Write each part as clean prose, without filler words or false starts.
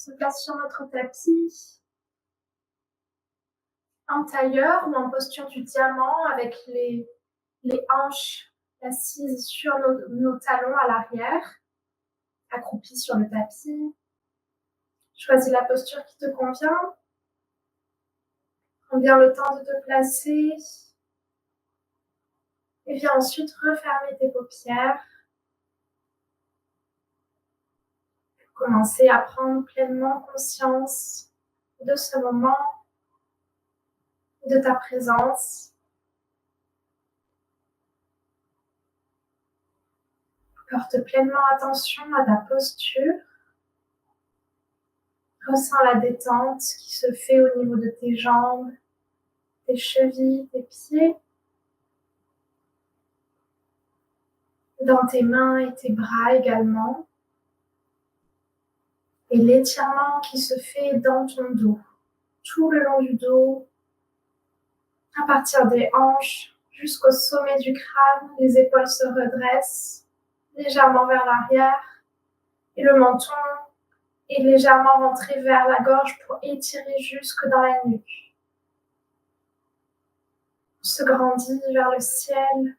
se place sur notre tapis, en tailleur ou en posture du diamant avec les hanches assises sur nos talons à l'arrière, accroupis sur le tapis. Choisis la posture qui te convient. Prends bien le temps de te placer et viens ensuite refermer tes paupières. Commencer à prendre pleinement conscience de ce moment, de ta présence. Porte pleinement attention à ta posture. Ressens la détente qui se fait au niveau de tes jambes, tes chevilles, tes pieds, dans tes mains et tes bras également. Et l'étirement qui se fait dans ton dos, tout le long du dos, à partir des hanches jusqu'au sommet du crâne, les épaules se redressent légèrement vers l'arrière et le menton est légèrement rentré vers la gorge pour étirer jusque dans la nuque. On se grandit vers le ciel.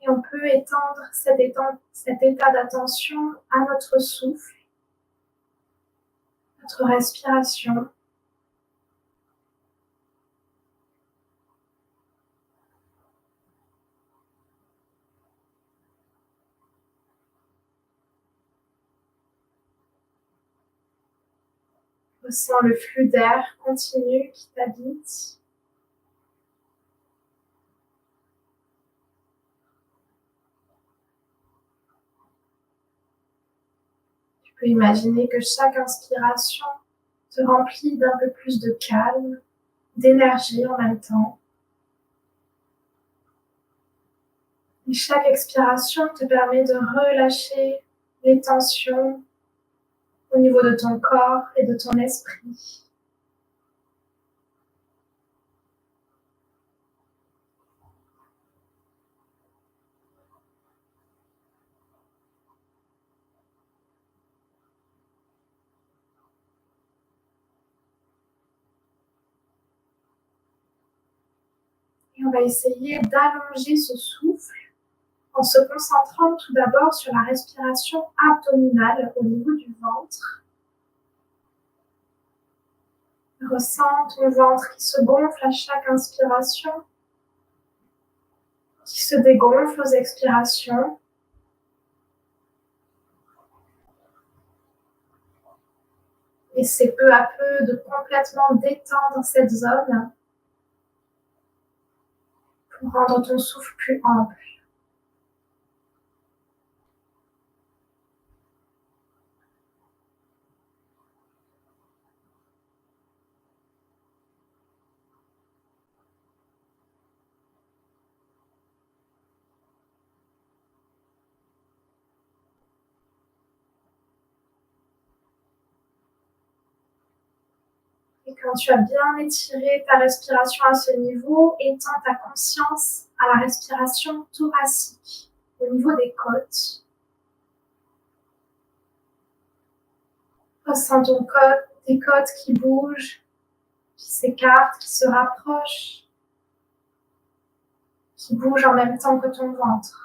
Et on peut étendre cet état d'attention à notre souffle, notre respiration. Ressens le flux d'air continu qui t'habite. Tu peux imaginer que chaque inspiration te remplit d'un peu plus de calme, d'énergie en même temps. Et chaque expiration te permet de relâcher les tensions au niveau de ton corps et de ton esprit. Et on va essayer d'allonger ce souffle en se concentrant tout d'abord sur la respiration abdominale au niveau du ventre. Ressens ton ventre qui se gonfle à chaque inspiration, qui se dégonfle aux expirations. Et c'est peu à peu de complètement détendre cette zone pour rendre ton souffle plus ample. Et quand tu as bien étiré ta respiration à ce niveau, étends ta conscience à la respiration thoracique, au niveau des côtes. Ressens tes côtes qui bougent, qui s'écartent, qui se rapprochent, qui bougent en même temps que ton ventre.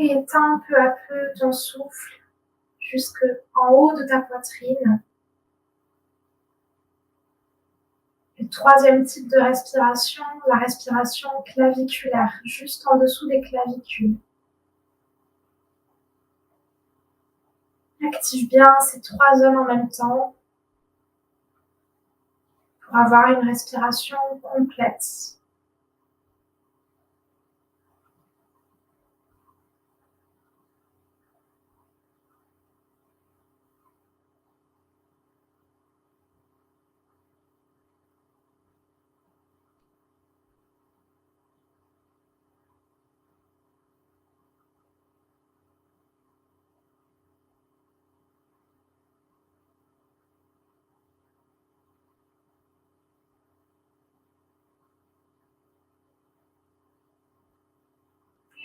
Et étends peu à peu ton souffle jusqu'en haut de ta poitrine. Le troisième type de respiration, la respiration claviculaire, juste en dessous des clavicules. Active bien ces trois zones en même temps pour avoir une respiration complète.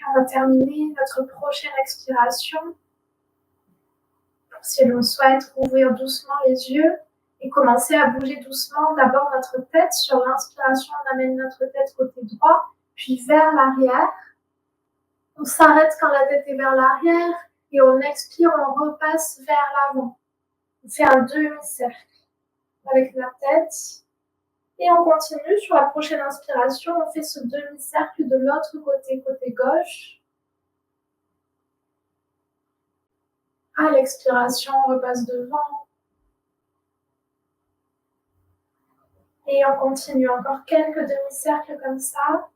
On va terminer notre prochaine expiration. Si l'on souhaite ouvrir doucement les yeux et commencer à bouger doucement d'abord notre tête. Sur l'inspiration, on amène notre tête côté droit, puis vers l'arrière. On s'arrête quand la tête est vers l'arrière et on expire, on repasse vers l'avant. On fait un demi-cercle avec la tête. Et on continue sur la prochaine inspiration, on fait ce demi-cercle de l'autre côté, côté gauche. À l'expiration, on repasse devant. Et on continue encore quelques demi-cercles comme ça.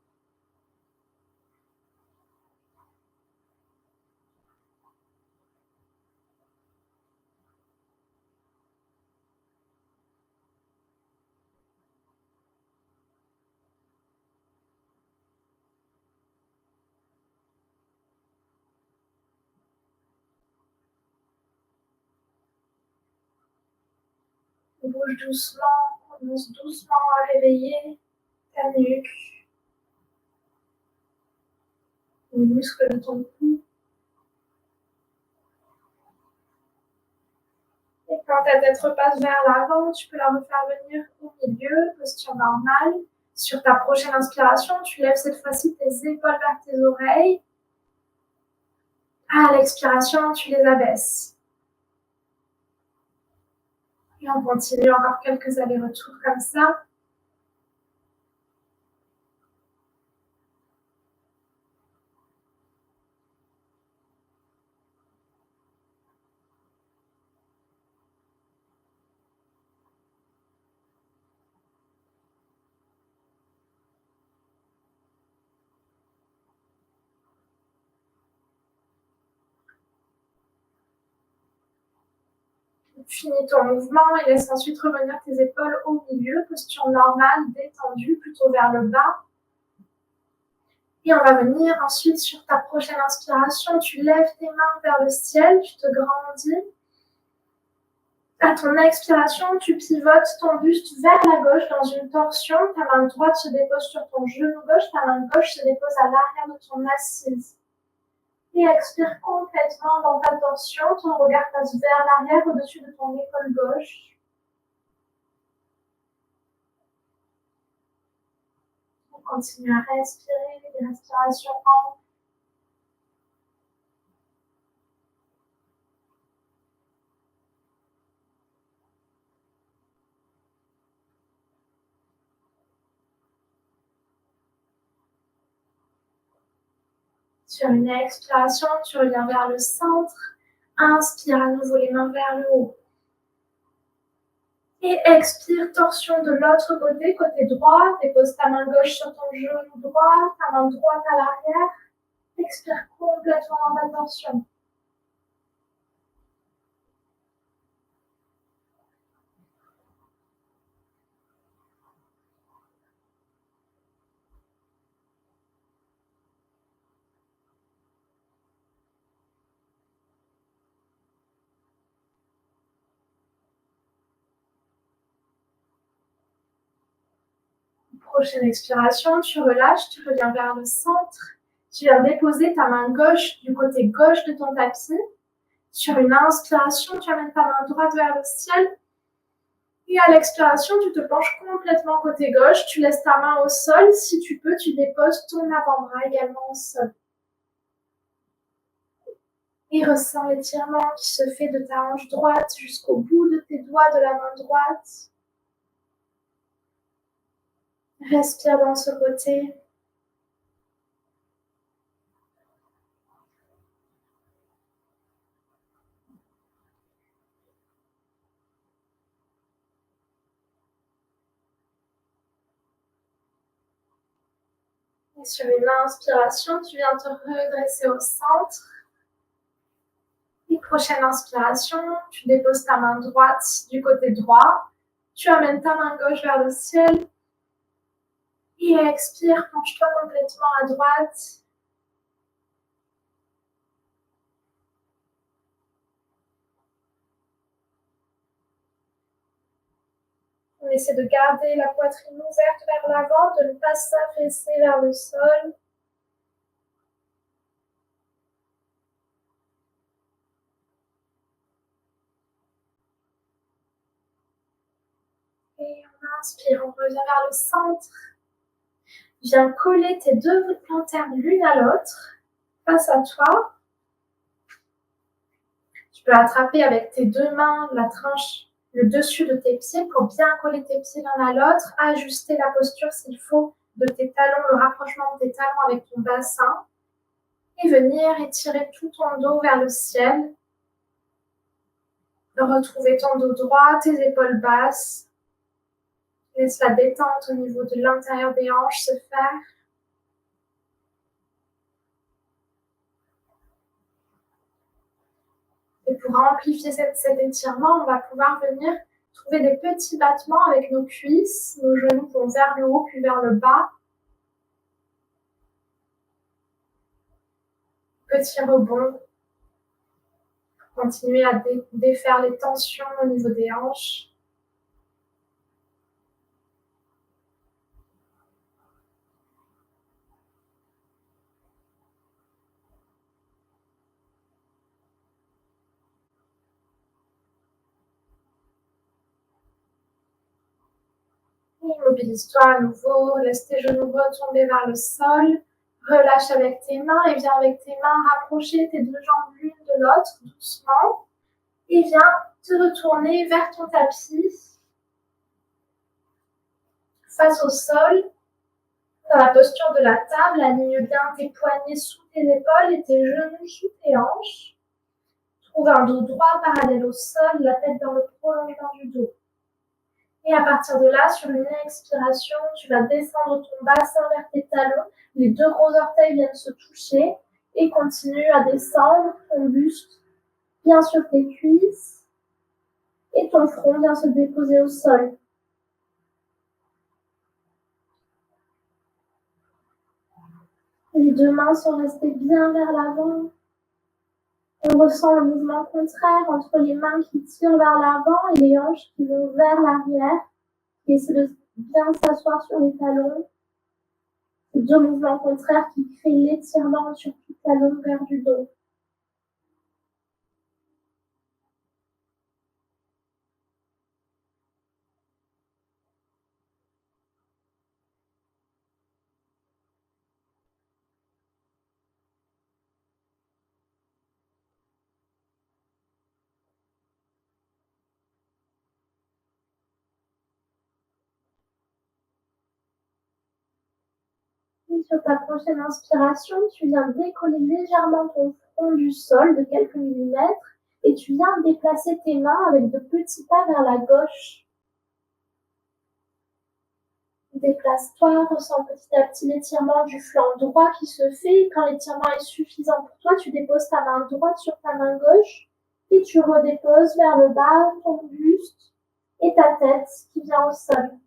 On bouge doucement, on commence doucement à réveiller ta nuque, les muscles de ton cou. Et quand ta tête repasse vers l'avant, tu peux la refaire venir au milieu, posture normale. Sur ta prochaine inspiration, tu lèves cette fois-ci tes épaules vers tes oreilles. À l'expiration, tu les abaisses. Et on continue encore quelques allers-retours comme ça. Finis ton mouvement et laisse ensuite revenir tes épaules au milieu, posture normale, détendue, plutôt vers le bas. Et on va venir ensuite sur ta prochaine inspiration, tu lèves tes mains vers le ciel, tu te grandis. À ton expiration, tu pivotes ton buste vers la gauche dans une torsion. Ta main droite se dépose sur ton genou gauche, ta main gauche se dépose à l'arrière de ton assise. Et expire complètement dans ta torsion, ton regard passe vers l'arrière au-dessus de ton épaule gauche. On continue à respirer, des respirations amples. Sur une expiration, tu reviens vers le centre. Inspire à nouveau les mains vers le haut. Et expire, torsion de l'autre côté, côté droit. Dépose ta main gauche sur ton genou droit, ta main droite à l'arrière. Expire complètement dans ta torsion. Prochaine expiration, tu relâches, tu reviens vers le centre. Tu viens déposer ta main gauche du côté gauche de ton tapis. Sur une inspiration, tu amènes ta main droite vers le ciel. Et à l'expiration, tu te penches complètement côté gauche. Tu laisses ta main au sol. Si tu peux, tu déposes ton avant-bras également au sol. Et ressens l'étirement qui se fait de ta hanche droite jusqu'au bout de tes doigts de la main droite. Respire dans ce côté. Et sur une inspiration, tu viens te redresser au centre. Et prochaine inspiration, tu déposes ta main droite du côté droit. Tu amènes ta main gauche vers le ciel. Et expire, penche-toi complètement à droite. On essaie de garder la poitrine ouverte vers l'avant, de ne pas s'affaisser vers le sol. Inspire, on revient vers le centre. Viens coller tes deux voûtes plantaires l'une à l'autre, face à toi. Tu peux attraper avec tes deux mains la tranche, le dessus de tes pieds pour bien coller tes pieds l'un à l'autre, ajuster la posture s'il faut de tes talons, le rapprochement de tes talons avec ton bassin et venir étirer tout ton dos vers le ciel. Retrouver ton dos droit, tes épaules basses. Laisse la détente au niveau de l'intérieur des hanches se faire. Et pour amplifier cet étirement, on va pouvoir venir trouver des petits battements avec nos cuisses. Nos genoux vont vers le haut puis vers le bas. Petit rebond. Continuez à défaire les tensions au niveau des hanches. Immobilise-toi à nouveau, laisse tes genoux retomber vers le sol. Relâche avec tes mains et viens avec tes mains rapprocher tes deux jambes l'une de l'autre doucement. Et viens te retourner vers ton tapis, face au sol. Dans la posture de la table, aligne bien tes poignets sous tes épaules et tes genoux sous tes hanches. Trouve un dos droit parallèle au sol, la tête dans le prolongement du dos. Et à partir de là, sur une expiration, tu vas descendre ton bassin vers tes talons. Les deux gros orteils viennent se toucher et continue à descendre ton buste bien sur tes cuisses et ton front vient se déposer au sol. Les deux mains sont restées bien vers l'avant. On ressent le mouvement contraire entre les mains qui tirent vers l'avant et les hanches qui vont vers l'arrière, qui essaient de bien s'asseoir sur les talons. Ces deux mouvements contraires qui créent l'étirement sur tout la longueur du dos. Et sur ta prochaine inspiration, tu viens décoller légèrement ton front du sol de quelques millimètres et tu viens déplacer tes mains avec de petits pas vers la gauche. Déplace-toi, ressens petit à petit l'étirement du flanc droit qui se fait. Quand l'étirement est suffisant pour toi, tu déposes ta main droite sur ta main gauche et tu redéposes vers le bas ton buste et ta tête qui vient au sol.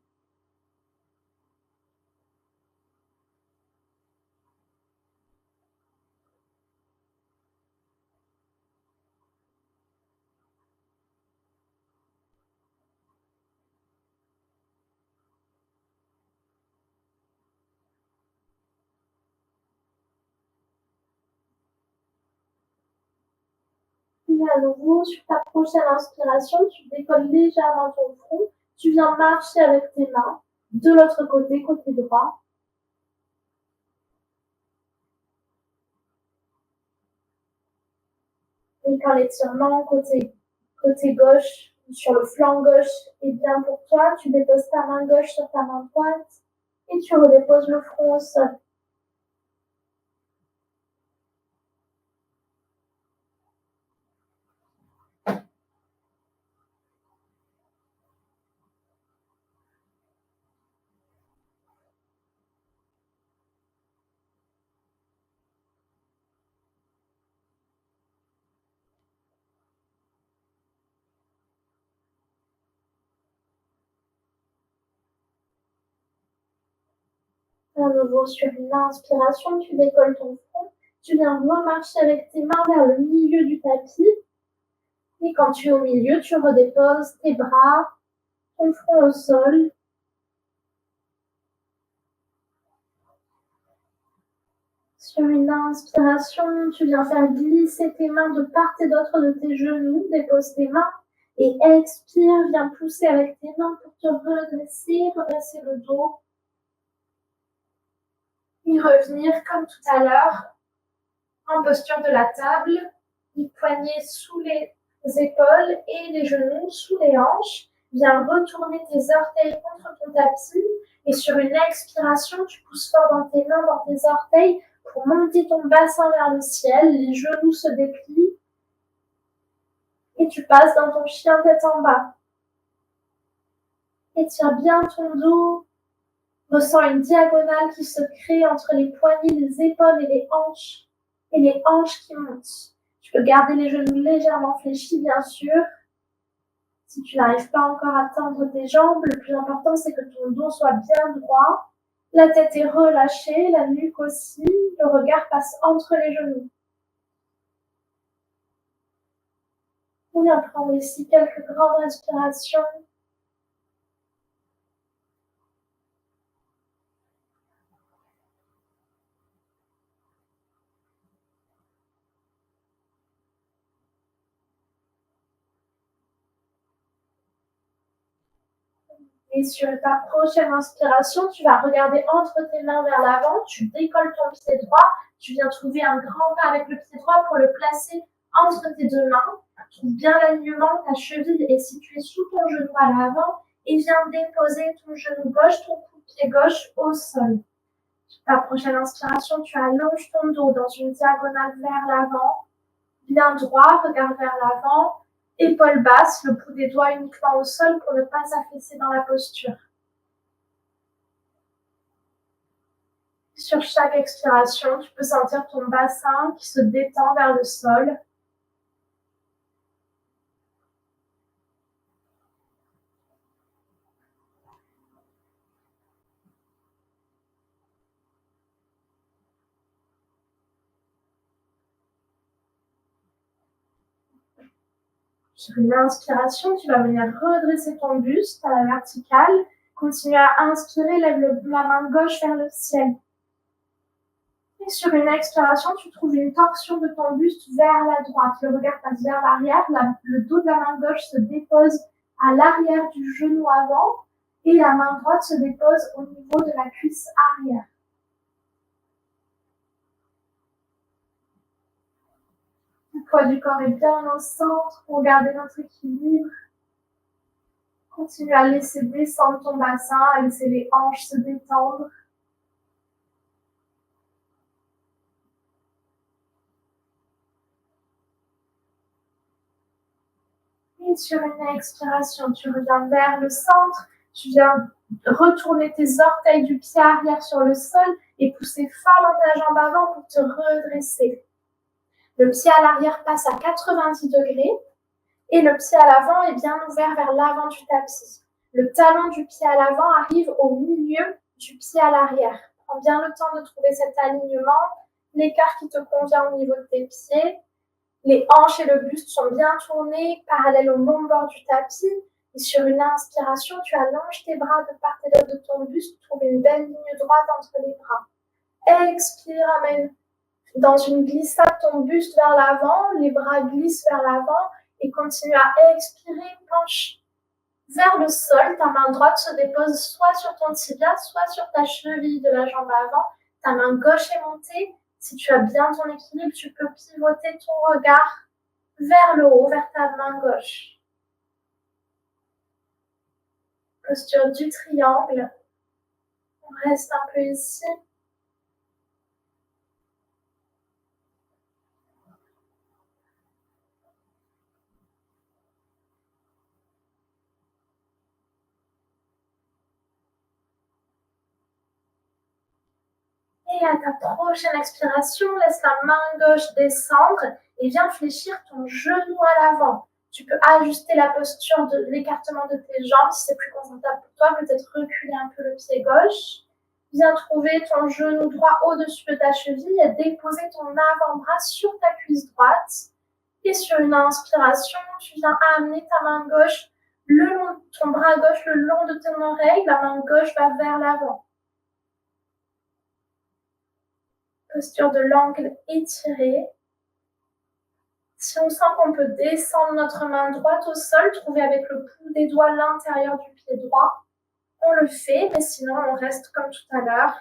Et à nouveau, sur ta prochaine inspiration, tu décolles légèrement ton front. Tu viens marcher avec tes mains de l'autre côté, côté droit. Et quand l'étirement côté gauche, sur le flanc gauche est bien pour toi, tu déposes ta main gauche sur ta main droite et tu redéposes le front au sol. À nouveau, sur une inspiration, tu décolles ton front. Tu viens remarcher avec tes mains vers le milieu du tapis. Et quand tu es au milieu, tu redéposes tes bras, ton front au sol. Sur une inspiration, tu viens faire glisser tes mains de part et d'autre de tes genoux. Dépose tes mains Et expire, viens pousser avec tes mains pour te redresser, redresser le dos. Et revenir comme tout à l'heure, en posture de la table, les poignets sous les épaules et les genoux sous les hanches. Viens retourner tes orteils contre ton tapis et sur une expiration, tu pousses fort dans tes mains, dans tes orteils pour monter ton bassin vers le ciel. Les genoux se déplient et tu passes dans ton chien tête en bas. Étire bien ton dos. Ressens une diagonale qui se crée entre les poignets, les épaules et les hanches qui montent. Tu peux garder les genoux légèrement fléchis, bien sûr. Si tu n'arrives pas encore à tendre tes jambes, le plus important, c'est que ton dos soit bien droit. La tête est relâchée, la nuque aussi. Le regard passe entre les genoux. On vient prendre ici quelques grandes respirations. Et sur ta prochaine inspiration, tu vas regarder entre tes mains vers l'avant, tu décolles ton pied droit, tu viens trouver un grand pas avec le pied droit pour le placer entre tes deux mains. Trouve bien l'alignement, ta cheville est située sous ton genou à l'avant et viens déposer ton genou gauche, ton pied gauche au sol. Sur ta prochaine inspiration, tu allonges ton dos dans une diagonale vers l'avant, bien droit, regard vers l'avant. Épaules basses, le bout des doigts uniquement au sol pour ne pas s'affaisser dans la posture. Sur chaque expiration, tu peux sentir ton bassin qui se détend vers le sol. Sur une inspiration, tu vas venir redresser ton buste à la verticale. Continue à inspirer, lève la main gauche vers le ciel. Et sur une expiration, tu trouves une torsion de ton buste vers la droite. Le regard passe vers l'arrière, le dos de la main gauche se dépose à l'arrière du genou avant et la main droite se dépose au niveau de la cuisse arrière. Le poids du corps est bien au centre pour garder notre équilibre. Continue à laisser descendre ton bassin, à laisser les hanches se détendre. Et sur une expiration, tu reviens vers le centre. Tu viens retourner tes orteils du pied arrière sur le sol et pousser fort dans ta jambe avant pour te redresser. Le pied à l'arrière passe à 90 degrés et le pied à l'avant est bien ouvert vers l'avant du tapis. Le talon du pied à l'avant arrive au milieu du pied à l'arrière. Prends bien le temps de trouver cet alignement, l'écart qui te convient au niveau de tes pieds. Les hanches et le buste sont bien tournés, parallèles au long bord du tapis. Et sur une inspiration, tu allonges tes bras de part et d'autre de ton buste, trouve une belle ligne droite entre les bras. Expire, amène dans une glissade ton buste vers l'avant, les bras glissent vers l'avant et continue à expirer, penche vers le sol. Ta main droite se dépose soit sur ton tibia, soit sur ta cheville de la jambe avant. Ta main gauche est montée. Si tu as bien ton équilibre, tu peux pivoter ton regard vers le haut, vers ta main gauche. Posture du triangle. On reste un peu ici. Et à ta prochaine expiration, laisse la main gauche descendre et viens fléchir ton genou à l'avant. Tu peux ajuster la posture de l'écartement de tes jambes si c'est plus confortable pour toi, peut-être reculer un peu le pied gauche. Viens trouver ton genou droit au-dessus de ta cheville et déposer ton avant-bras sur ta cuisse droite. Et sur une inspiration, tu viens amener ta main gauche le long, ton bras gauche le long de ton oreille, la main gauche va vers l'avant. Posture de l'angle étiré. Si on sent qu'on peut descendre notre main droite au sol, trouver avec le bout des doigts l'intérieur du pied droit, on le fait, mais sinon on reste comme tout à l'heure.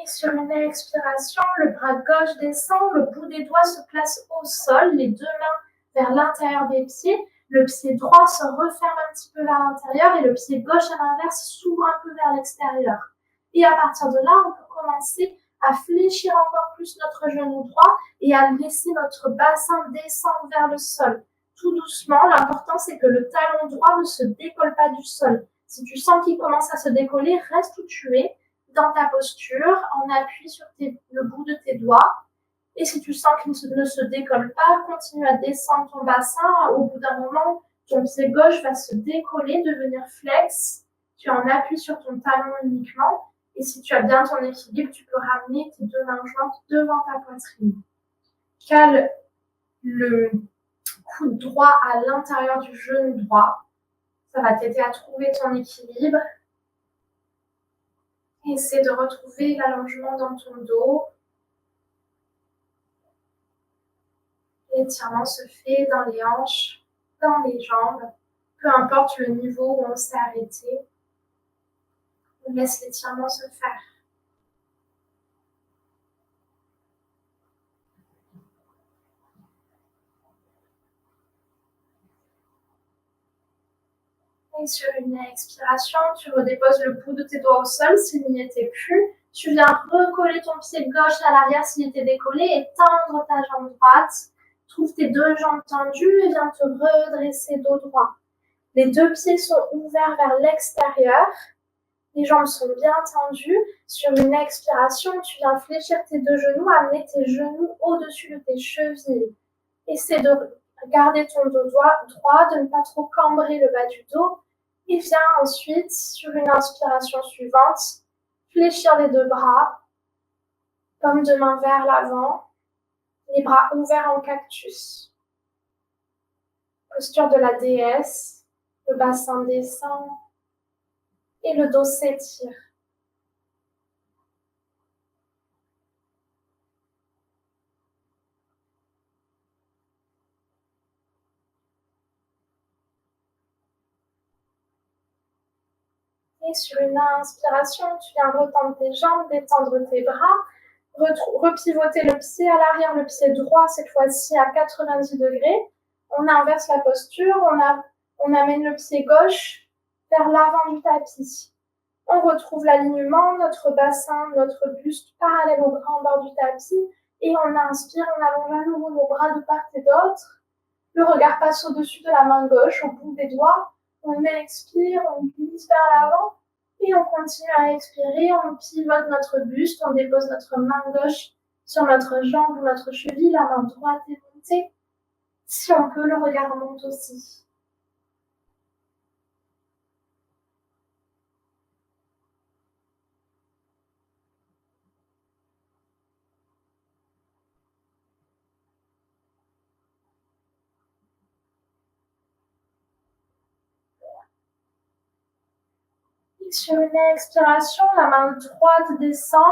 Et sur une expiration, le bras gauche descend, le bout des doigts se place au sol, les deux mains vers l'intérieur des pieds. Le pied droit se referme un petit peu vers l'intérieur et le pied gauche, à l'inverse, s'ouvre un peu vers l'extérieur. Et à partir de là, on peut commencer à fléchir encore plus notre genou droit et à laisser notre bassin descendre vers le sol. Tout doucement, l'important c'est que le talon droit ne se décolle pas du sol. Si tu sens qu'il commence à se décoller, reste où tu es, dans ta posture, en appui sur le bout de tes doigts. Et si tu sens qu'il ne se décolle pas, continue à descendre ton bassin. Au bout d'un moment, ton pied gauche va se décoller, devenir flex. Tu en appuies sur ton talon uniquement. Et si tu as bien ton équilibre, tu peux ramener tes deux mains jointes devant ta poitrine. Cale le coude droit à l'intérieur du genou droit. Ça va t'aider à trouver ton équilibre. Essaie de retrouver l'allongement dans ton dos. L'étirement se fait dans les hanches, dans les jambes, peu importe le niveau où on s'est arrêté. On laisse l'étirement se faire. Et sur une expiration, tu redéposes le bout de tes doigts au sol s'il n'y était plus. Tu viens recoller ton pied gauche à l'arrière s'il était décollé et tendre ta jambe droite. Trouve tes deux jambes tendues et viens te redresser dos droit. Les deux pieds sont ouverts vers l'extérieur. Les jambes sont bien tendues. Sur une expiration, tu viens fléchir tes deux genoux, amener tes genoux au-dessus de tes chevilles. Essaie de garder ton dos droit, de ne pas trop cambrer le bas du dos. Et viens ensuite, sur une inspiration suivante, fléchir les deux bras, comme deux mains vers l'avant, les bras ouverts en cactus. Posture de la déesse, le bassin descend et le dos s'étire. Et sur une inspiration, tu viens retendre tes jambes, détendre tes bras, repivoter le pied à l'arrière, le pied droit cette fois-ci à 90 degrés. On inverse la posture, on amène le pied gauche vers l'avant du tapis. On retrouve l'alignement, notre bassin, notre buste parallèle au grand bord du tapis. Et on inspire, on allonge à nouveau nos bras de part et d'autre. Le regard passe au-dessus de la main gauche, au bout des doigts. On expire, on glisse vers l'avant. Et on continue à expirer, on pivote notre buste, on dépose notre main gauche sur notre jambe ou notre cheville, la main droite est montée. Si on peut, le regard monte aussi. Et sur une expiration, la main droite descend,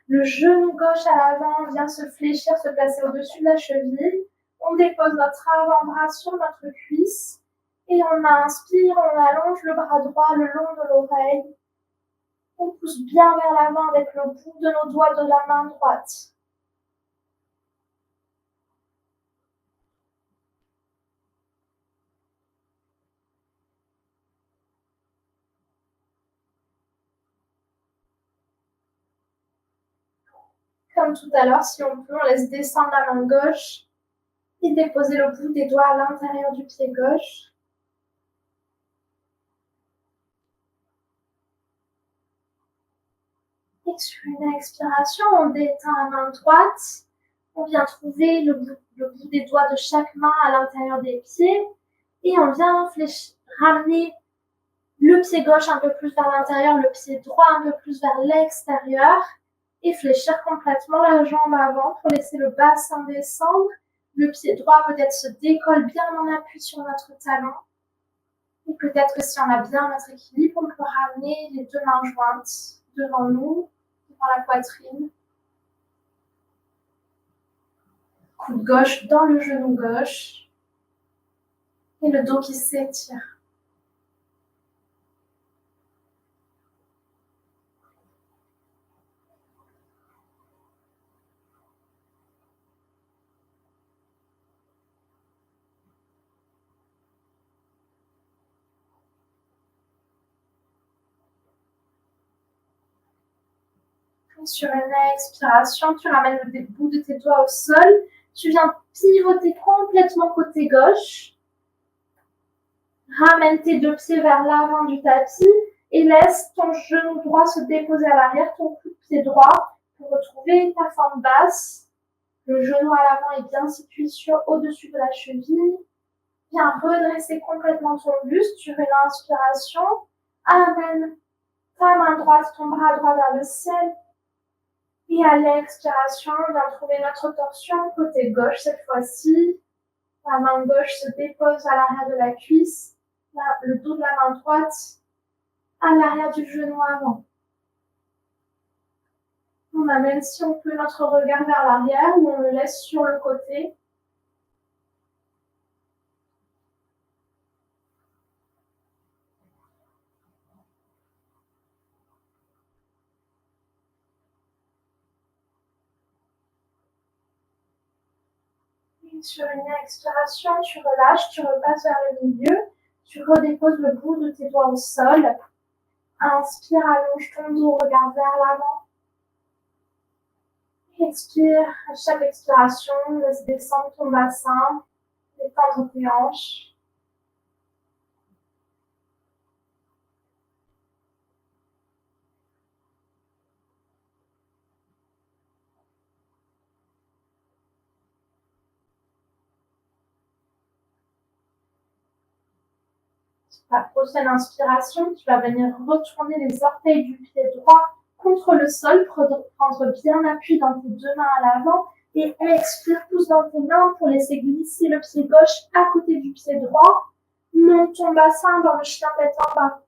le genou gauche à l'avant vient se fléchir, se placer au-dessus de la cheville. On dépose notre avant-bras sur notre cuisse et on inspire, on allonge le bras droit le long de l'oreille. On pousse bien vers l'avant avec le bout de nos doigts de la main droite. Comme tout à l'heure, si on peut, on laisse descendre la main gauche et déposer le bout des doigts à l'intérieur du pied gauche. Et sur une expiration, on détend la main droite. On vient trouver le bout des doigts de chaque main à l'intérieur des pieds. Et on vient ramener le pied gauche un peu plus vers l'intérieur, le pied droit un peu plus vers l'extérieur. Et fléchir complètement la jambe avant pour laisser le bassin descendre. Le pied droit peut-être se décolle bien en appui sur notre talon. Et peut-être que si on a bien notre équilibre, on peut ramener les deux mains jointes devant nous, devant la poitrine. Coude gauche dans le genou gauche. Et le dos qui s'étire. Sur une expiration, tu ramènes le bout de tes doigts au sol. Tu viens pivoter complètement côté gauche. Ramène tes deux pieds vers l'avant du tapis et laisse ton genou droit se déposer à l'arrière, ton coup de pied droit pour retrouver ta forme basse. Le genou à l'avant est bien situé au-dessus de la cheville. Viens redresser complètement ton buste sur une inspiration. Amène ta main droite, ton bras droit vers le ciel. Et à l'expiration, on va trouver notre torsion côté gauche cette fois-ci. La main gauche se dépose à l'arrière de la cuisse, le dos de la main droite à l'arrière du genou avant. On amène, si on peut, notre regard vers l'arrière ou on le laisse sur le côté. Sur une expiration, tu relâches, tu repasses vers le milieu, tu redéposes le bout de tes doigts au sol. Inspire, allonge ton dos, regarde vers l'avant. Expire, à chaque expiration, laisse descendre ton bassin, détendre tes hanches. La prochaine inspiration, tu vas venir retourner les orteils du pied droit contre le sol, prendre bien appui dans tes deux mains à l'avant et expire, pousse dans tes mains pour laisser glisser le pied gauche à côté du pied droit. Monte ton bassin dans le chien tête en bas.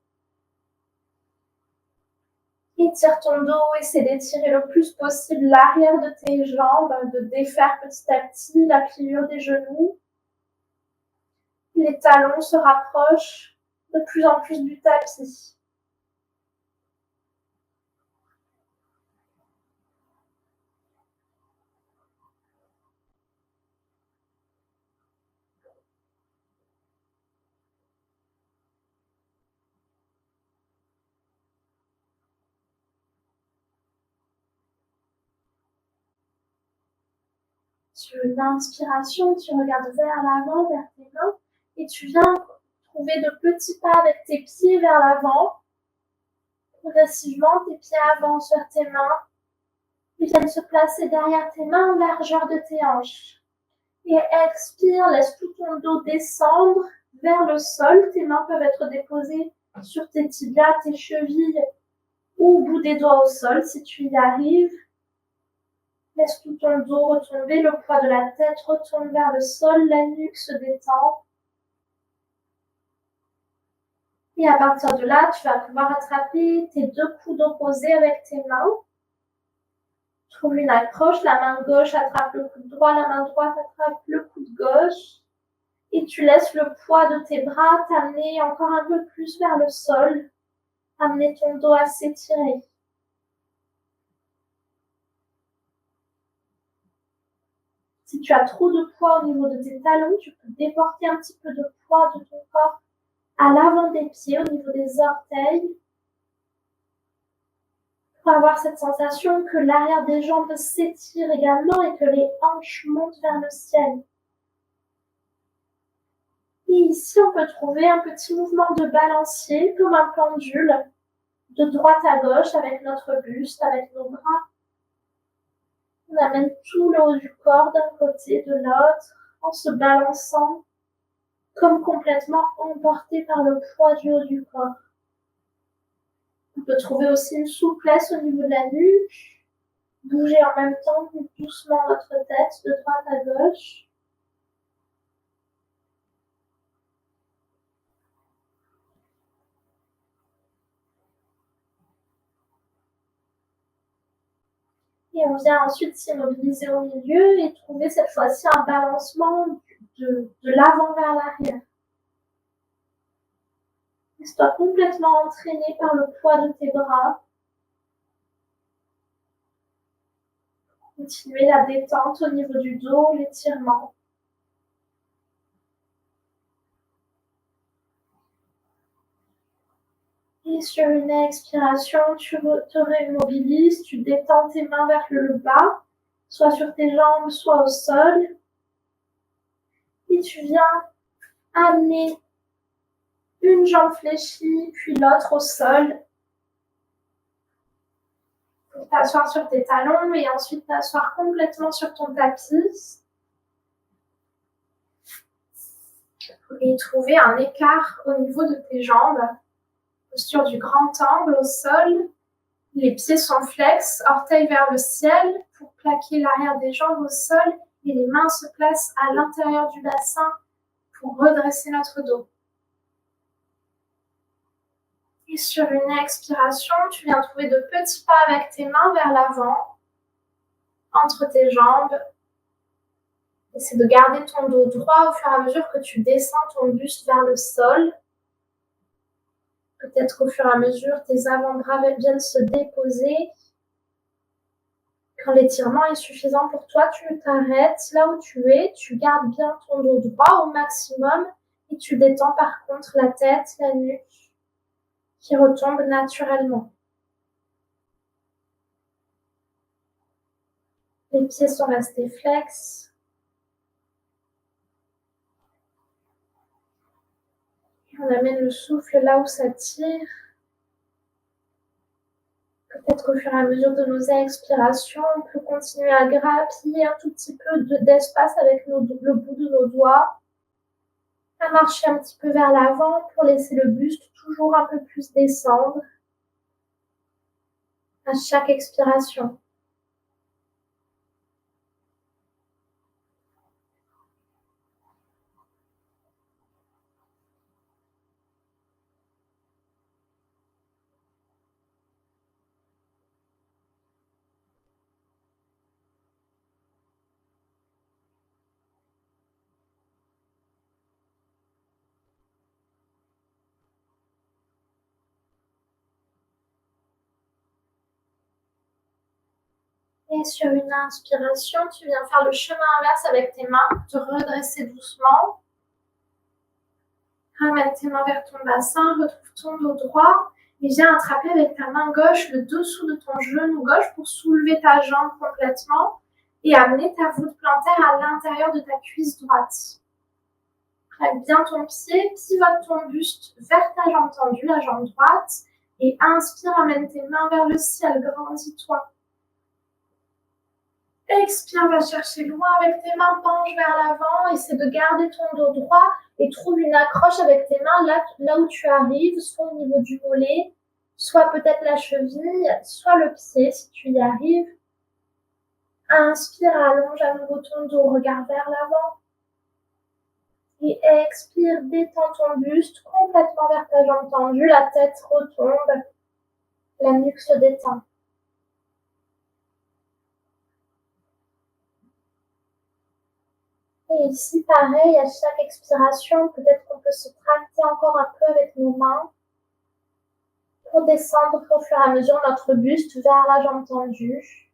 Étire ton dos, essaie d'étirer le plus possible l'arrière de tes jambes, de défaire petit à petit la pliure des genoux. Les talons se rapprochent de plus en plus du tapis. Sur une inspiration, tu regardes vers l'avant, vers tes mains, et tu viens trouver de petits pas avec tes pieds vers l'avant. Progressivement, tes pieds avancent vers tes mains. Ils viennent se placer derrière tes mains en largeur de tes hanches. Et expire, laisse tout ton dos descendre vers le sol. Tes mains peuvent être déposées sur tes tibias, tes chevilles ou au bout des doigts au sol si tu y arrives. Laisse tout ton dos retomber, le poids de la tête retourne vers le sol, la nuque se détend. Et à partir de là, tu vas pouvoir attraper tes deux coudes opposés avec tes mains. Trouve une accroche, la main gauche attrape le coude droit, la main droite attrape le coude gauche. Et tu laisses le poids de tes bras t'amener encore un peu plus vers le sol. Amener ton dos à s'étirer. Si tu as trop de poids au niveau de tes talons, tu peux déporter un petit peu de poids de ton corps à l'avant des pieds, au niveau des orteils, pour avoir cette sensation que l'arrière des jambes s'étire également et que les hanches montent vers le ciel. Et ici, on peut trouver un petit mouvement de balancier, comme un pendule, de droite à gauche avec notre buste, avec nos bras. On amène tout le haut du corps d'un côté, de l'autre, en se balançant, comme complètement emporté par le poids du haut du corps. On peut trouver aussi une souplesse au niveau de la nuque, bouger en même temps doucement notre tête de droite à gauche. Et on vient ensuite s'immobiliser au milieu et trouver cette fois-ci un balancement de l'avant vers l'arrière. Laisse-toi complètement entraîné par le poids de tes bras. Continuez la détente au niveau du dos, l'étirement. Et sur une expiration, tu te rémobilises, tu détends tes mains vers le bas, soit sur tes jambes, soit au sol. Et tu viens amener une jambe fléchie, puis l'autre au sol. Pour t'asseoir sur tes talons et ensuite t'asseoir complètement sur ton tapis. Et trouver un écart au niveau de tes jambes. Posture du grand angle au sol. Les pieds sont flex, orteils vers le ciel pour plaquer l'arrière des jambes au sol et les mains se placent à l'intérieur du bassin pour redresser notre dos. Et sur une expiration, tu viens trouver de petits pas avec tes mains vers l'avant, entre tes jambes. Essaie de garder ton dos droit au fur et à mesure que tu descends ton buste vers le sol. Peut-être au fur et à mesure, tes avant-bras viennent se déposer. Quand l'étirement est suffisant pour toi, tu t'arrêtes là où tu es, tu gardes bien ton dos droit au maximum et tu détends par contre la tête, la nuque qui retombe naturellement. Les pieds sont restés flex. Et on amène le souffle là où ça tire. Peut-être qu'au fur et à mesure de nos expirations, on peut continuer à grappiller un tout petit peu d'espace avec le bout de nos doigts, à marcher un petit peu vers l'avant pour laisser le buste toujours un peu plus descendre à chaque expiration. Et sur une inspiration, tu viens faire le chemin inverse avec tes mains, te redresser doucement. Ramène tes mains vers ton bassin, retrouve ton dos droit et viens attraper avec ta main gauche le dessous de ton genou gauche pour soulever ta jambe complètement et amener ta voûte plantaire à l'intérieur de ta cuisse droite. Plaque bien ton pied, pivote ton buste vers ta jambe tendue, la jambe droite, et inspire, amène tes mains vers le ciel, grandis-toi. Expire, va chercher loin avec tes mains, penche vers l'avant, essaie de garder ton dos droit et trouve une accroche avec tes mains là où tu arrives, soit au niveau du mollet, soit peut-être la cheville, soit le pied si tu y arrives. Inspire, allonge à nouveau ton dos, regarde vers l'avant. Et expire, détends ton buste complètement vers ta jambe tendue, la tête retombe, la nuque se détend. Et ici, pareil, à chaque expiration, peut-être qu'on peut se tracter encore un peu avec nos mains pour descendre au fur et à mesure notre buste vers la jambe tendue.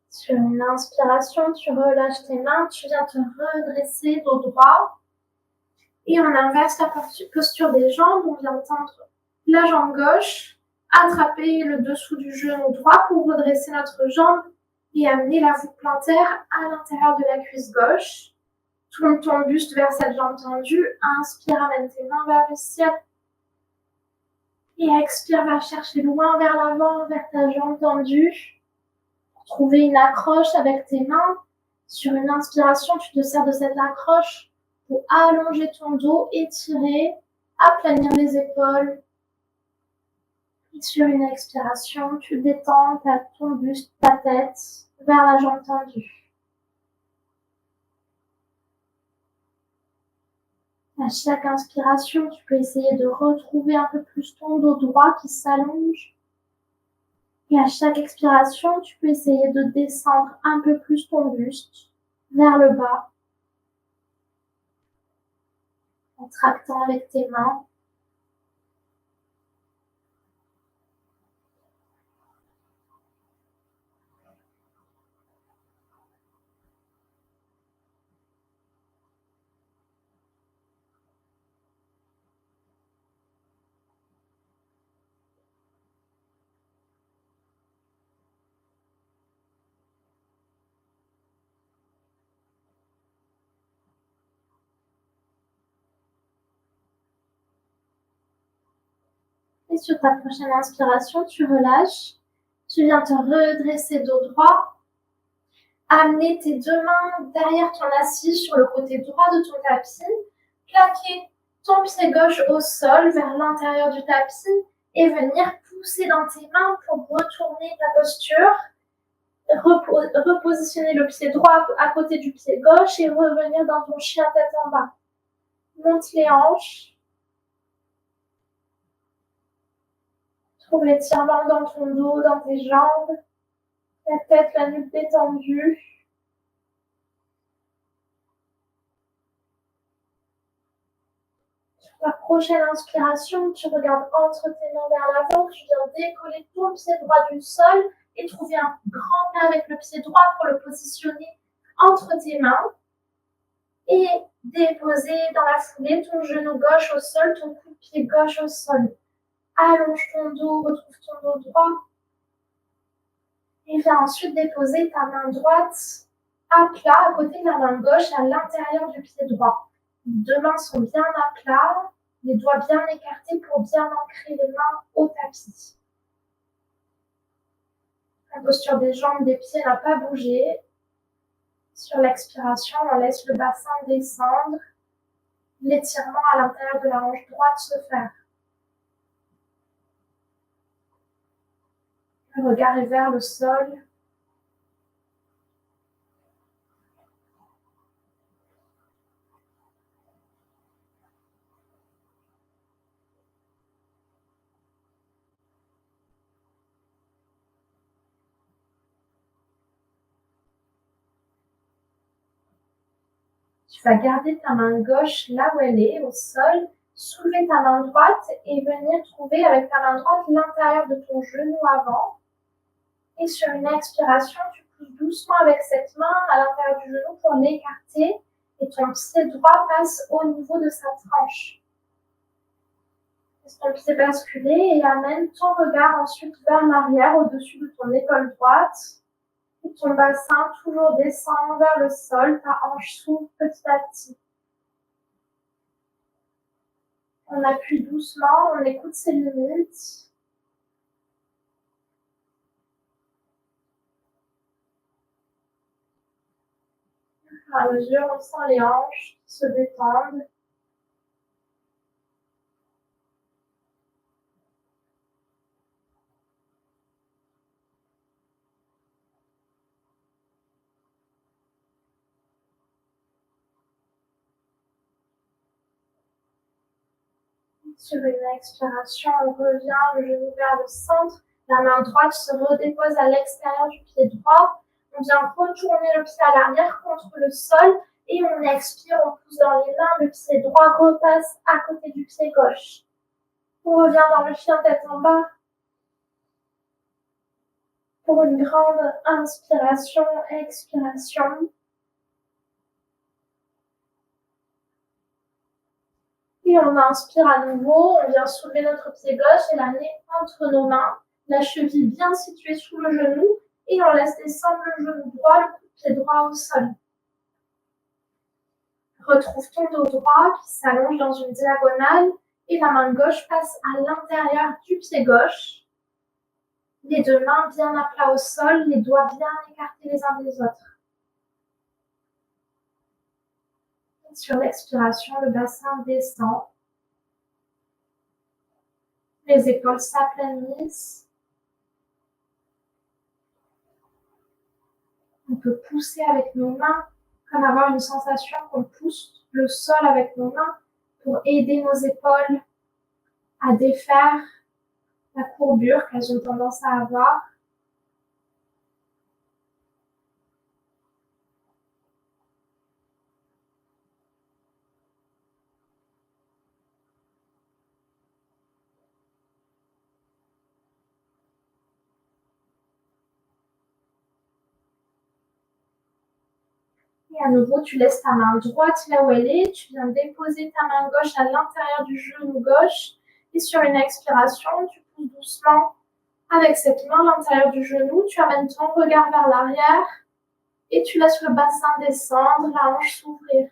Sur une inspiration, tu relâches tes mains, tu viens te redresser dos droit. Et on inverse la posture des jambes, on vient tendre la jambe gauche, attraper le dessous du genou droit pour redresser notre jambe et amener la voûte plantaire à l'intérieur de la cuisse gauche. Tourne ton buste vers cette jambe tendue, inspire, amène tes mains vers le ciel. Et expire, va chercher loin vers l'avant, vers ta jambe tendue. Trouver une accroche avec tes mains. Sur une inspiration, tu te sers de cette accroche pour allonger ton dos, étirer, aplanir les épaules. Et sur une expiration, tu détends ton buste, ta tête vers la jambe tendue. À chaque inspiration, tu peux essayer de retrouver un peu plus ton dos droit qui s'allonge. Et à chaque expiration, tu peux essayer de descendre un peu plus ton buste vers le bas, en tractant avec tes mains. Et sur ta prochaine inspiration, tu relâches. Tu viens te redresser dos droit. Amener tes deux mains derrière ton assise sur le côté droit de ton tapis. Plaquer ton pied gauche au sol vers l'intérieur du tapis et venir pousser dans tes mains pour retourner ta posture. Repositionner le pied droit à côté du pied gauche et revenir dans ton chien tête en bas. Monte les hanches. Trouve l'étirement dans ton dos, dans tes jambes. La tête, la nuque détendue. Sur ta prochaine inspiration, tu regardes entre tes mains vers l'avant. Tu viens décoller ton pied droit du sol et trouver un grand pas avec le pied droit pour le positionner entre tes mains. Et déposer dans la foulée ton genou gauche au sol, ton coup de pied gauche au sol. Allonge ton dos, retrouve ton dos droit. Et viens ensuite déposer ta main droite à plat à côté de la main gauche à l'intérieur du pied droit. Les deux mains sont bien à plat, les doigts bien écartés pour bien ancrer les mains au tapis. La posture des jambes, des pieds n'a pas bougé. Sur l'expiration, on laisse le bassin descendre, l'étirement à l'intérieur de la hanche droite se faire. Le regard est vers le sol. Tu vas garder ta main gauche là où elle est, au sol, soulever ta main droite et venir trouver avec ta main droite l'intérieur de ton genou avant. Et sur une expiration, tu pousses doucement avec cette main à l'intérieur du genou pour l'écarter et ton pied droit passe au niveau de sa tranche. Laisse ton pied basculer et amène ton regard ensuite vers l'arrière au-dessus de ton épaule droite. Et ton bassin toujours descend vers le sol, ta hanche s'ouvre petit à petit. On appuie doucement, on écoute ses limites. À mesure, on sent les hanches qui se détendent. Sur une expiration, on revient le genou vers le centre. La main droite se redépose à l'extérieur du pied droit. On vient retourner le pied à l'arrière contre le sol et on expire, on pousse dans les mains. Le pied droit repasse à côté du pied gauche. On revient dans le chien tête en bas. Pour une grande inspiration, expiration. Et on inspire à nouveau, on vient soulever notre pied gauche et l'amener entre nos mains, la cheville bien située sous le genou et on laisse descendre le genou droit, le pied droit au sol. Retrouve ton dos droit qui s'allonge dans une diagonale et la main gauche passe à l'intérieur du pied gauche. Les deux mains bien à plat au sol, les doigts bien écartés les uns des autres. Sur l'expiration, le bassin descend. Les épaules s'aplanissent. On peut pousser avec nos mains, comme avoir une sensation qu'on pousse le sol avec nos mains pour aider nos épaules à défaire la courbure qu'elles ont tendance à avoir. Et à nouveau, tu laisses ta main droite là où elle est. Tu viens déposer ta main gauche à l'intérieur du genou gauche. Et sur une expiration, tu pousses doucement avec cette main à l'intérieur du genou. Tu amènes ton regard vers l'arrière et tu laisses le bassin descendre, la hanche s'ouvrir.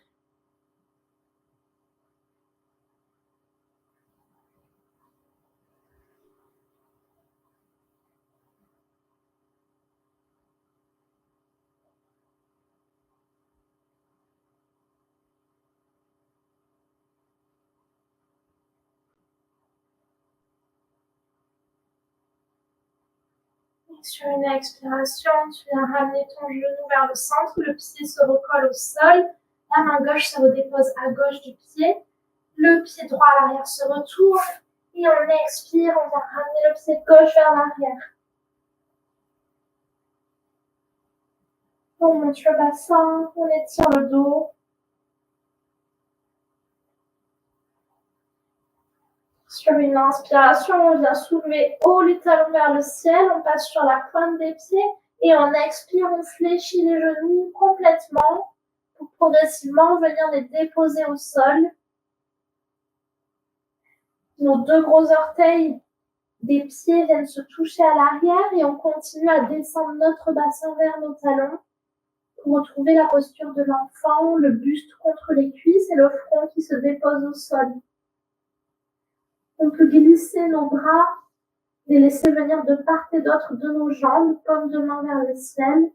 Sur une expiration, tu viens ramener ton genou vers le centre, le pied se recolle au sol, la main gauche se redépose à gauche du pied, le pied droit à l'arrière se retourne et on expire, on va ramener le pied gauche vers l'arrière. On monte le bassin, on étire le dos. Sur une inspiration, on vient soulever haut les talons vers le ciel, on passe sur la pointe des pieds et on expire, on fléchit les genoux complètement pour progressivement venir les déposer au sol. Nos deux gros orteils des pieds viennent se toucher à l'arrière et on continue à descendre notre bassin vers nos talons pour retrouver la posture de l'enfant, le buste contre les cuisses et le front qui se dépose au sol. On peut glisser nos bras, les laisser venir de part et d'autre de nos jambes, paume de main vers le ciel,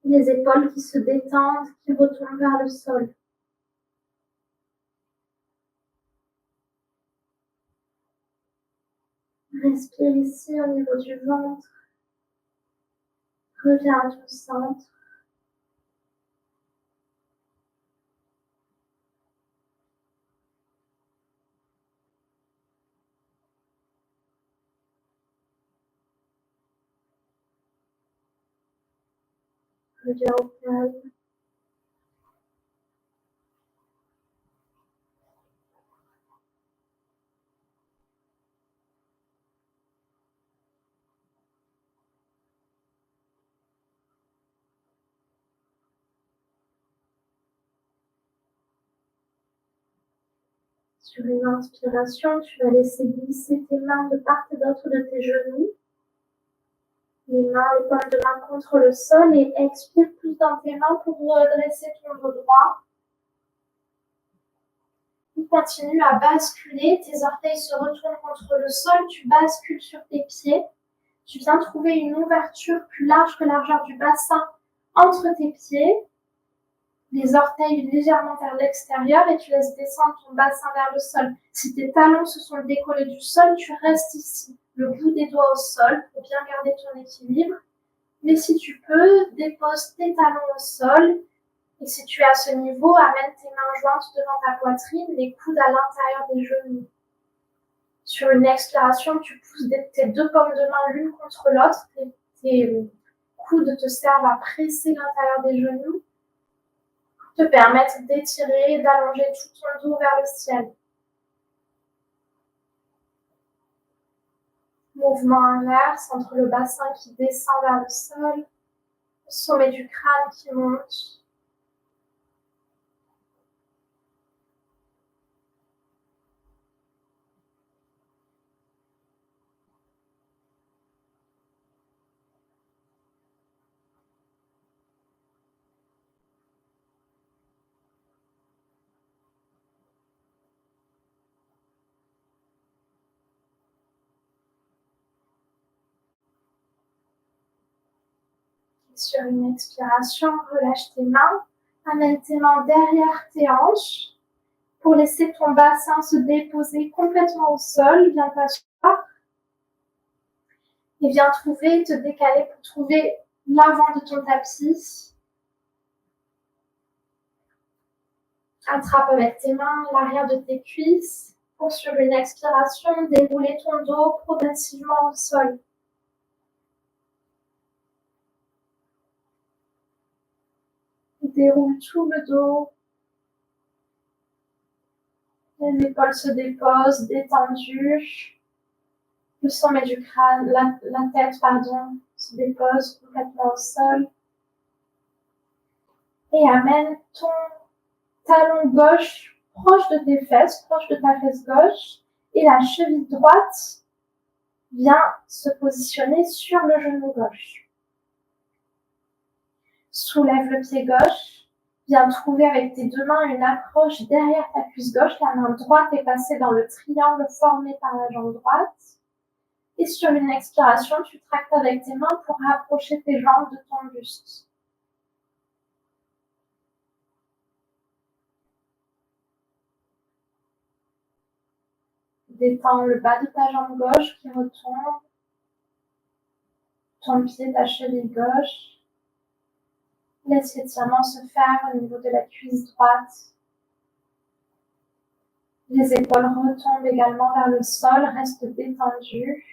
les épaules qui se détendent, qui retournent vers le sol. Respire ici au niveau du ventre. Reviens à ton centre. Reviens au calme. Sur une inspiration, tu vas laisser glisser tes mains de part et d'autre de tes genoux. Les mains, les paumes de main contre le sol et expire plus dans tes mains pour redresser ton dos droit. Tu continues à basculer, tes orteils se retournent contre le sol, tu bascules sur tes pieds. Tu viens trouver une ouverture plus large que la largeur du bassin entre tes pieds. Les orteils légèrement vers l'extérieur et tu laisses descendre ton bassin vers le sol. Si tes talons se sont décollés du sol, tu restes ici, le bout des doigts au sol pour bien garder ton équilibre. Mais si tu peux, dépose tes talons au sol et si tu es à ce niveau, amène tes mains jointes devant ta poitrine, les coudes à l'intérieur des genoux. Sur une expiration, tu pousses tes deux paumes de main l'une contre l'autre, tes coudes te servent à presser l'intérieur des genoux, te permettre d'étirer et d'allonger tout ton dos vers le ciel. Mouvement inverse entre le bassin qui descend vers le sol, le sommet du crâne qui monte. Sur une expiration, relâche tes mains Amène tes mains derrière tes hanches pour laisser ton bassin se déposer complètement au sol. Viens t'asseoir et viens te décaler pour trouver l'avant de ton tapis. Attrape avec tes mains l'arrière de tes cuisses pour, sur une expiration, dérouler ton dos progressivement au sol. Déroule tout le dos. Les épaules se déposent, détendues. Le sommet du crâne, la tête, se dépose complètement au sol. Et amène ton talon gauche proche de tes fesses, proche de ta fesse gauche. Et la cheville droite vient se positionner sur le genou gauche. Soulève le pied gauche. Viens trouver avec tes deux mains une approche derrière ta cuisse gauche. La main droite est passée dans le triangle formé par la jambe droite. Et sur une expiration, tu tractes avec tes mains pour rapprocher tes jambes de ton buste. Détends le bas de ta jambe gauche qui retombe. Ton pied, ta cheville gauche. Laisse l'étirement se faire au niveau de la cuisse droite. Les épaules retombent également vers le sol, reste détendu.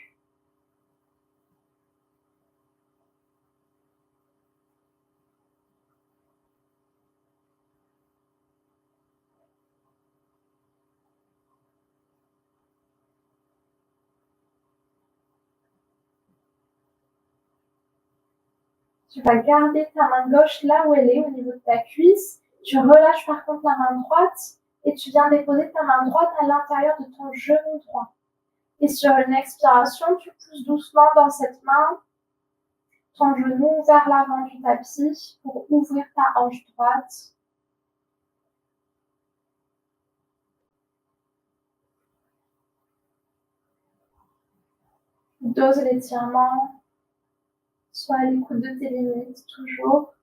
Tu vas garder ta main gauche là où elle est, au niveau de ta cuisse. Tu relâches par contre la main droite et tu viens déposer ta main droite à l'intérieur de ton genou droit. Et sur une expiration, tu pousses doucement dans cette main ton genou vers l'avant du tapis pour ouvrir ta hanche droite. Dose l'étirement. Sois à l'écoute de tes limites, toujours.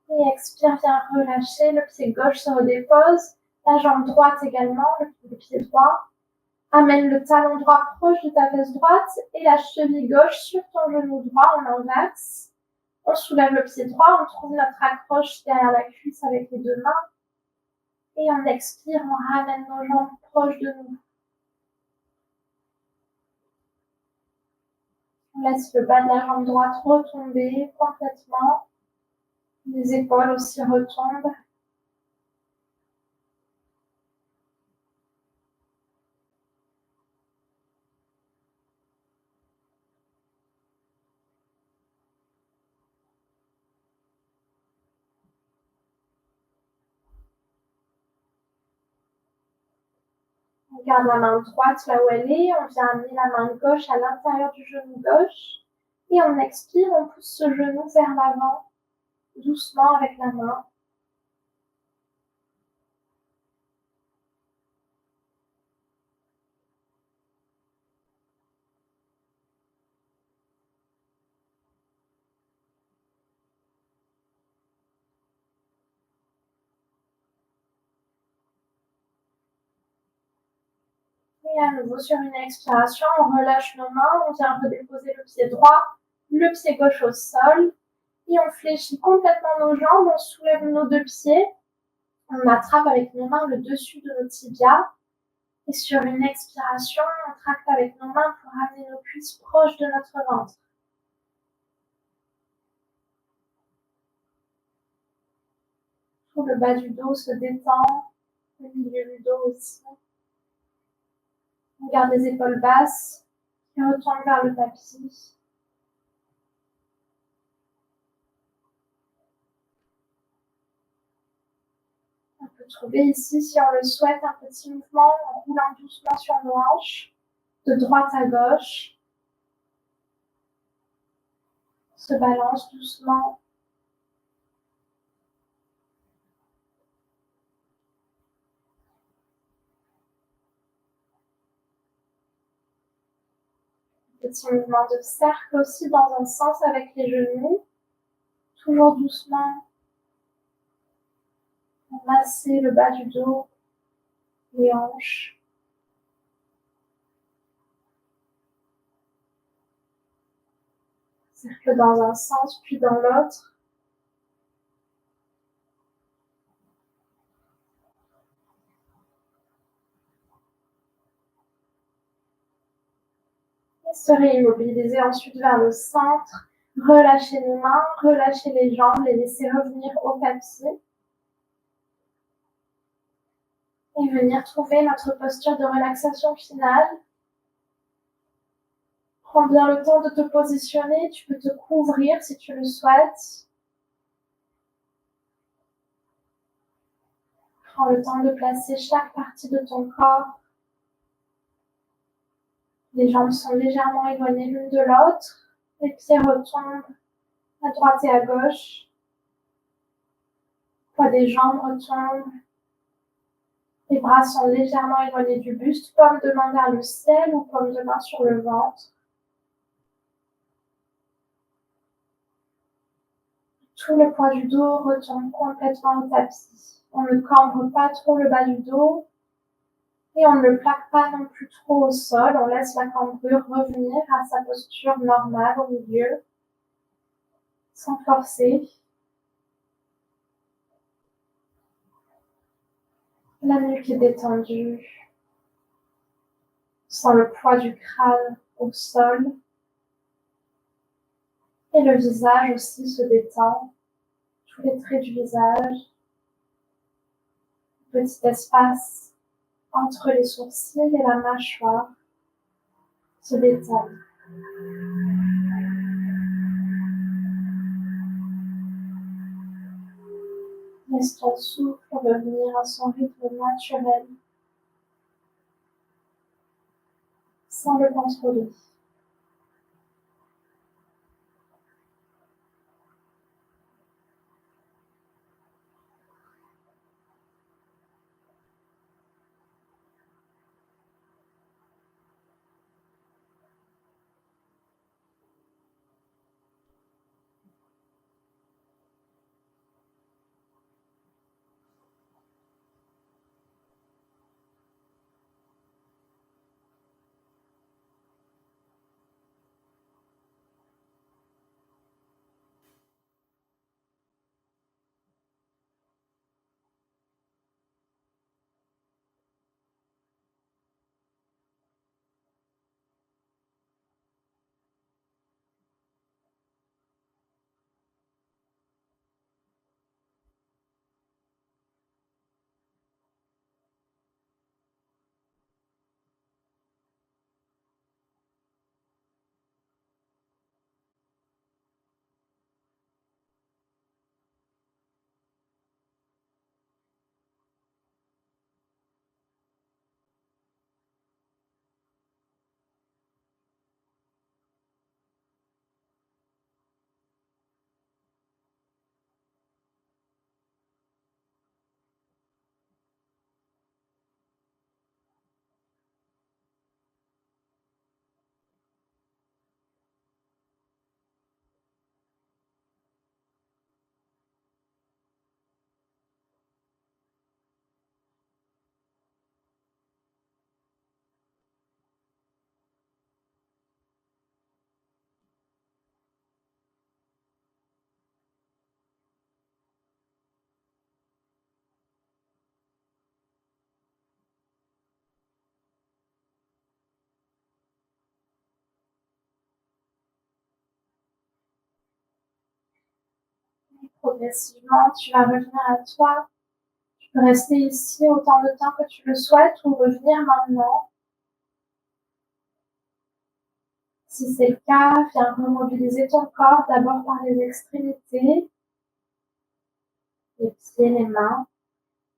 Et expire, viens relâcher. Le pied gauche se redépose. La jambe droite également, le pied droit. Amène le talon droit proche de ta fesse droite et la cheville gauche sur ton genou droit en inverse. On soulève le pied droit, on trouve notre accroche derrière la cuisse avec les deux mains. Et on expire, on ramène nos jambes proches de nous. On laisse le bas de la jambe droite retomber complètement. Les épaules aussi retombent. On garde la main droite là où elle est. On vient amener la main gauche à l'intérieur du genou gauche. Et on expire, on pousse ce genou vers l'avant, doucement avec la main. Et à nouveau, sur une expiration, on relâche nos mains, on vient redéposer le pied droit, le pied gauche au sol. Et on fléchit complètement nos jambes, on soulève nos deux pieds. On attrape avec nos mains le dessus de nos tibias. Et sur une expiration, on tracte avec nos mains pour amener nos cuisses proches de notre ventre. Tout le bas du dos se détend, le milieu du dos aussi. On garde les épaules basses et retourne vers le tapis. On peut trouver ici, si on le souhaite, un petit mouvement en roulant doucement sur nos hanches, de droite à gauche. On se balance doucement. petit mouvement de cercle aussi dans un sens avec les genoux. Toujours doucement. Masser le bas du dos, les hanches. Cercle dans un sens puis dans l'autre. Et se réimmobiliser ensuite vers le centre. Relâchez les mains, relâchez les jambes, les laisser revenir au tapis. Et venir trouver notre posture de relaxation finale. Prends bien le temps de te positionner, tu peux te couvrir si tu le souhaites. Prends le temps de placer chaque partie de ton corps. Les jambes sont légèrement éloignées l'une de l'autre. Les pieds retombent à droite et à gauche. Le poids des jambes retombe. Les bras sont légèrement éloignés du buste, paume de main vers le ciel ou paume de main sur le ventre. Tout le poids du dos retombe complètement au tapis. On ne cambre pas trop le bas du dos et on ne le plaque pas non plus trop au sol. On laisse la cambrure revenir à sa posture normale au milieu, sans forcer. La nuque est détendue, sans le poids du crâne au sol. Et le visage aussi se détend, tous les traits du visage. Petit espace entre les sourcils et la mâchoire se détend. Laisse ton souffle revenir à son rythme naturel, sans le contrôler. Progressivement, tu vas revenir à toi. Tu peux rester ici autant de temps que tu le souhaites ou revenir maintenant. Si c'est le cas, viens remobiliser ton corps d'abord par les extrémités, les pieds, les mains,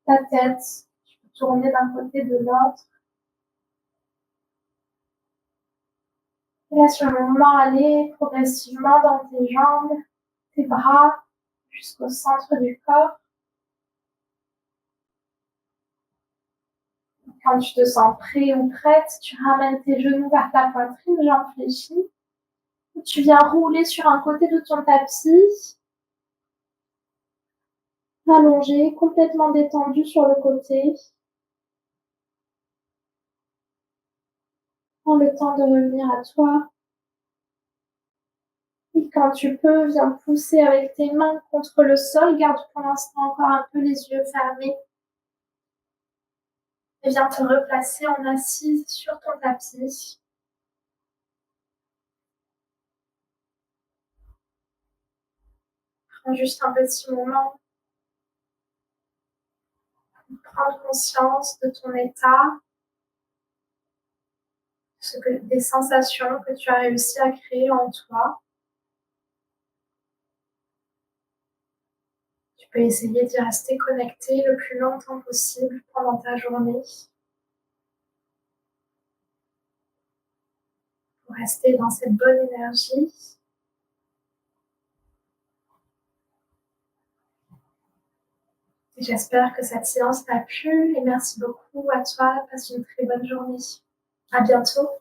ta tête. Tu peux tourner d'un côté de l'autre. Laisse le mouvement aller progressivement dans tes jambes, tes bras, jusqu'au centre du corps. Quand tu te sens prêt ou prête, tu ramènes tes genoux vers ta poitrine, jambes fléchies. Tu viens rouler sur un côté de ton tapis, allongé, complètement détendu sur le côté. Prends le temps de revenir à toi. Et quand tu peux, viens pousser avec tes mains contre le sol. Garde pour l'instant encore un peu les yeux fermés. Et viens te replacer en assise sur ton tapis. Prends juste un petit moment pour prendre conscience de ton état, des sensations que tu as réussi à créer en toi. Tu peux essayer d'y rester connecté le plus longtemps possible pendant ta journée pour rester dans cette bonne énergie. Et j'espère que cette séance t'a plu et merci beaucoup à toi. Passe une très bonne journée. À bientôt.